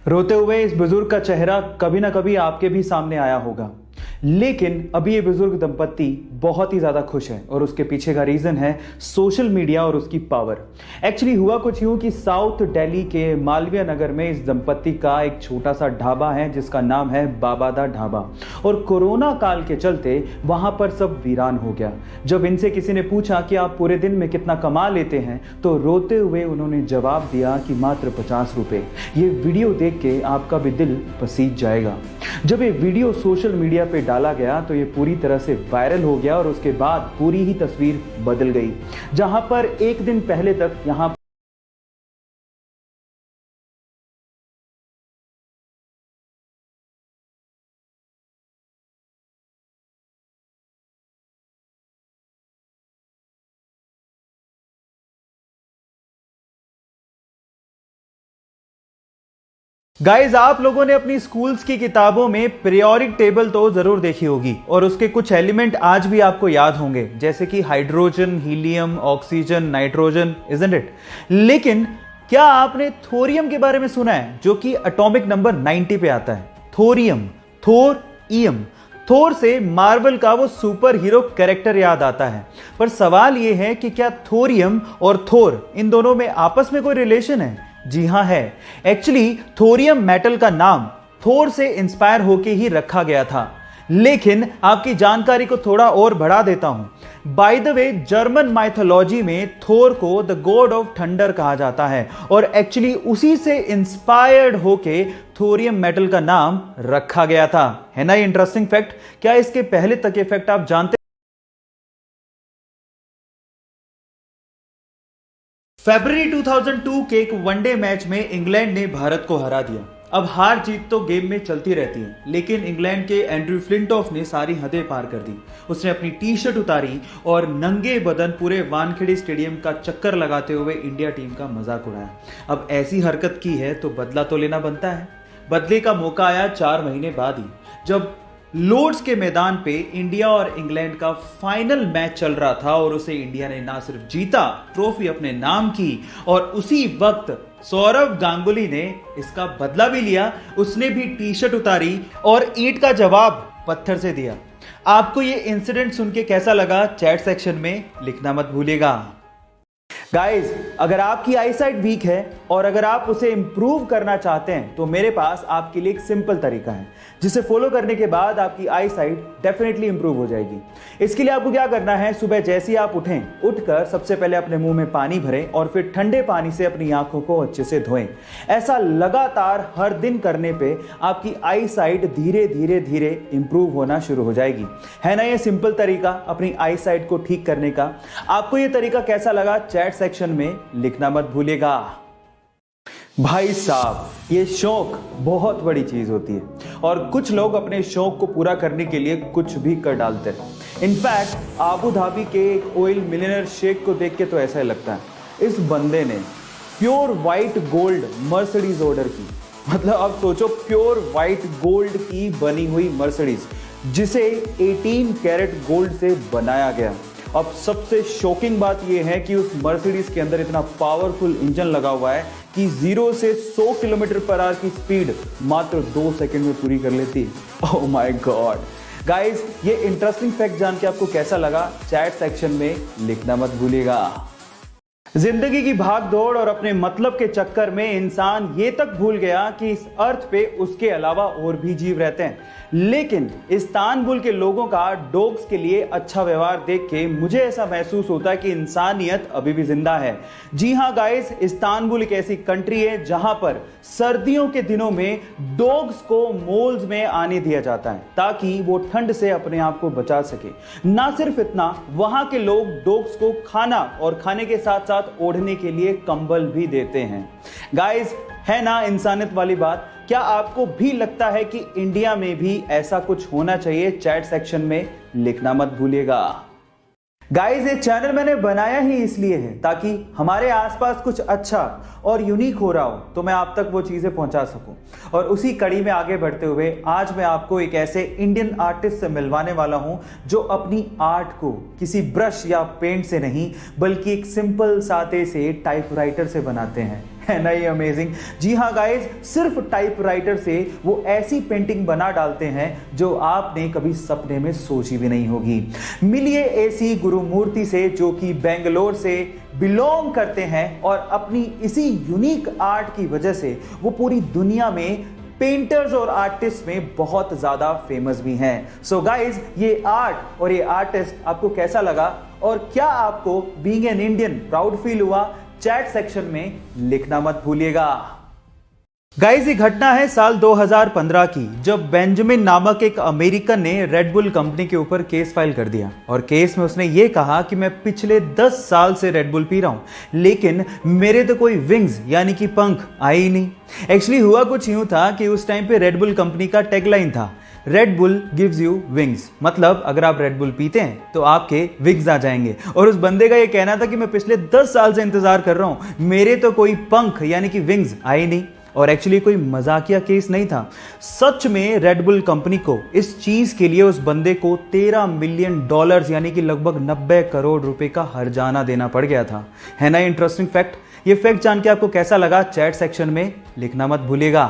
रोते हुए इस बुजुर्ग का चेहरा कभी ना कभी आपके भी सामने आया होगा, लेकिन अभी ये बुजुर्ग दंपत्ति बहुत ही ज्यादा खुश है और उसके पीछे का रीजन है सोशल मीडिया और उसकी पावर। एक्चुअली हुआ कुछ यूं कि साउथ दिल्ली के मालवीय नगर में इस दंपत्ति का एक छोटा सा ढाबा है जिसका नाम है बाबा दा ढाबा, और कोरोना काल के चलते वहां पर सब वीरान हो गया। जब इनसे किसी ने पूछा कि आप पूरे दिन में कितना कमा लेते हैं, तो रोते हुए उन्होंने जवाब दिया कि मात्र 50 रुपए। ये वीडियो देख के आपका भी दिल पसीज जाएगा। जब ये वीडियो सोशल मीडिया पे डाला गया तो ये पूरी तरह से वायरल हो गया और उसके बाद पूरी ही तस्वीर बदल गई। जहां पर एक दिन पहले तक यहां गाइज, आप लोगों ने अपनी स्कूल्स की किताबों में पीरियोडिक टेबल तो जरूर देखी होगी और उसके कुछ एलिमेंट आज भी आपको याद होंगे, जैसे कि hydrogen, helium, oxygen, nitrogen, isn't it? लेकिन क्या आपने थोरियम के बारे में सुना है, जो कि एटॉमिक नंबर 90 पे आता है? थोरियम, थोर ईयम। थोर से मार्वल का वो सुपर हीरो कैरेक्टर याद आता है, पर सवाल ये है कि क्या थोरियम और थोर इन दोनों में आपस में कोई रिलेशन है? जी हां है। एक्चुअली थोरियम मेटल का नाम थोर से इंस्पायर होके ही रखा गया था, लेकिन आपकी जानकारी को थोड़ा और बढ़ा देता हूं। By the way, German mythology में थोर को द गॉड ऑफ थंडर कहा जाता है और एक्चुअली उसी से इंस्पायर्ड होके थोरियम मेटल का नाम रखा गया था। है ना ये इंटरेस्टिंग फैक्ट? क्या इसके पहले तक ये फैक्ट आप जानते? फरवरी 2002 के एक वनडे मैच में इंग्लैंड ने भारत को हरा दिया। अब हार जीत तो गेम में चलती रहती है, लेकिन इंग्लैंड के एंड्रयू फ्लिंटॉफ ने सारी हदें पार कर दी। उसने अपनी टी शर्ट उतारी और नंगे बदन पूरे वानखेड़े स्टेडियम का चक्कर लगाते हुए इंडिया टीम का मजाक उड़ाया। अब ऐसी हरकत की है तो बदला तो लेना बनता है। बदले का मौका आया 4 महीने बाद ही, जब लॉर्ड्स के मैदान पे इंडिया और इंग्लैंड का फाइनल मैच चल रहा था और उसे इंडिया ने ना सिर्फ जीता, ट्रॉफी अपने नाम की, और उसी वक्त सौरव गांगुली ने इसका बदला भी लिया। उसने भी टी शर्ट उतारी और ईंट का जवाब पत्थर से दिया। आपको ये इंसिडेंट सुन के कैसा लगा, चैट सेक्शन में लिखना मत भूलिएगा। गाइज, अगर आपकी आईसाइट वीक है और अगर आप उसे इंप्रूव करना चाहते हैं, तो मेरे पास आपके लिए एक सिंपल तरीका है जिसे फॉलो करने के बाद आपकी आईसाइट डेफिनेटली इंप्रूव हो जाएगी। इसके लिए आपको क्या करना है, सुबह जैसे ही आप उठकर सबसे पहले अपने मुंह में पानी भरें और फिर ठंडे पानी से अपनी आंखों को अच्छे से धोएं। ऐसा लगातार हर दिन करने पे आपकी आईसाइट धीरे धीरे धीरे इंप्रूव होना शुरू हो जाएगी। है ना ये सिंपल तरीका अपनी आईसाइट को ठीक करने का? आपको ये तरीका कैसा लगा, चैट सेक्शन में लिखना मत भूलिएगा। भाई साहब, ये शौक बहुत बड़ी चीज होती है और कुछ लोग अपने शौक को पूरा करने के लिए कुछ भी कर डालते हैं। इनफैक्ट आबू धाबी के एक ऑयल मिलियनर शेख को देख के तो ऐसा ही लगता है इस बंदे ने pure white gold Mercedes order की। मतलब अब सोचो, प्योर व्हाइट गोल्ड की बनी हुई मर्सिडीज जिसे 18 कैरेट गोल्ड से बनाया गया। अब सबसे शॉकिंग बात यह है कि उस मर्सिडीज के अंदर इतना पावरफुल इंजन लगा हुआ है कि 0 से 100 किलोमीटर पर आवर की स्पीड मात्र 2 सेकंड में पूरी कर लेती है। ओह माय गॉड गाइस, ये इंटरेस्टिंग फैक्ट जान के आपको कैसा लगा, चैट सेक्शन में लिखना मत भूलिएगा। जिंदगी की भाग दौड़ और अपने मतलब के चक्कर में इंसान ये तक भूल गया कि इस अर्थ पे उसके अलावा और भी जीव रहते हैं। लेकिन इस्तांबुल के लोगों का डॉग्स के लिए अच्छा व्यवहार देख के मुझे ऐसा महसूस होता है कि इंसानियत अभी भी जिंदा है। जी हां गाइस, इस्तांबुल एक ऐसी कंट्री है जहां पर सर्दियों के दिनों में डॉग्स को मॉल्स में आने दिया जाता है ताकि वो ठंड से अपने आप को बचा सके। ना सिर्फ इतना, वहां के लोग डॉग्स को खाना और खाने के साथ साथ ओढ़ने के लिए कंबल भी देते हैं। गाइस, है ना इंसानियत वाली बात? क्या आपको भी लगता है कि इंडिया में भी ऐसा कुछ होना चाहिए? चैट सेक्शन में लिखना मत भूलिएगा। गाइस, ये चैनल मैंने बनाया ही इसलिए है ताकि हमारे आसपास कुछ अच्छा और यूनिक हो रहा हो तो मैं आप तक वो चीजें पहुंचा सकूं। और उसी कड़ी में आगे बढ़ते हुए आज मैं आपको एक ऐसे इंडियन आर्टिस्ट से मिलवाने वाला हूं जो अपनी आर्ट को किसी ब्रश या पेंट से नहीं बल्कि एक सिंपल सादे से टाइपराइटर से बनाते हैं। है ना ये अमेजिंग। जी हाँ गाइस, सिर्फ टाइपराइटर से वो ऐसी पेंटिंग बना डालते हैं जो आपने कभी सपने में सोची भी नहीं होगी। मिलिए एसी गुरुमूर्ति से, जो कि बेंगलोर से बिलोंग करते हैं और अपनी इसी यूनिक आर्ट की वजह से वो पूरी दुनिया में पेंटर्स और आर्टिस्ट में बहुत ज्यादा फेमस भी हैं। सो गाइज, ये आर्ट और ये आर्टिस्ट आपको कैसा लगा और क्या आपको being an Indian proud feel हुआ? चैट सेक्शन में लिखना मत भूलिएगा। गाइज, ये घटना है साल 2015 की, जब बेंजामिन नामक एक अमेरिकन ने रेड बुल कंपनी के ऊपर केस फाइल कर दिया और केस में उसने ये कहा कि मैं पिछले 10 साल से रेड बुल पी रहा हूं, लेकिन मेरे तो कोई विंग्स यानी कि पंख आए ही नहीं। एक्चुअली हुआ कुछ यूं था कि उस टाइम पे रेड बुल कंपनी का टैगलाइन था, red bull gives you wings, मतलब अगर आप रेड बुल पीते हैं तो आपके विंग्स आ जाएंगे। और उस बंदे का ये कहना था कि मैं पिछले 10 साल से इंतजार कर रहा हूं, मेरे तो कोई पंख यानी कि विंग्स आए नहीं। और एक्चुअली कोई मजाकिया केस नहीं था, सच में रेड बुल कंपनी को इस चीज के लिए उस बंदे को $13 मिलियन यानी कि लगभग 90 करोड़ रुपए का हर्जाना देना पड़ गया था। है ना इंटरेस्टिंग फैक्ट? ये फैक्ट जान के आपको कैसा लगा? चैट सेक्शन में लिखना मत भूलिएगा।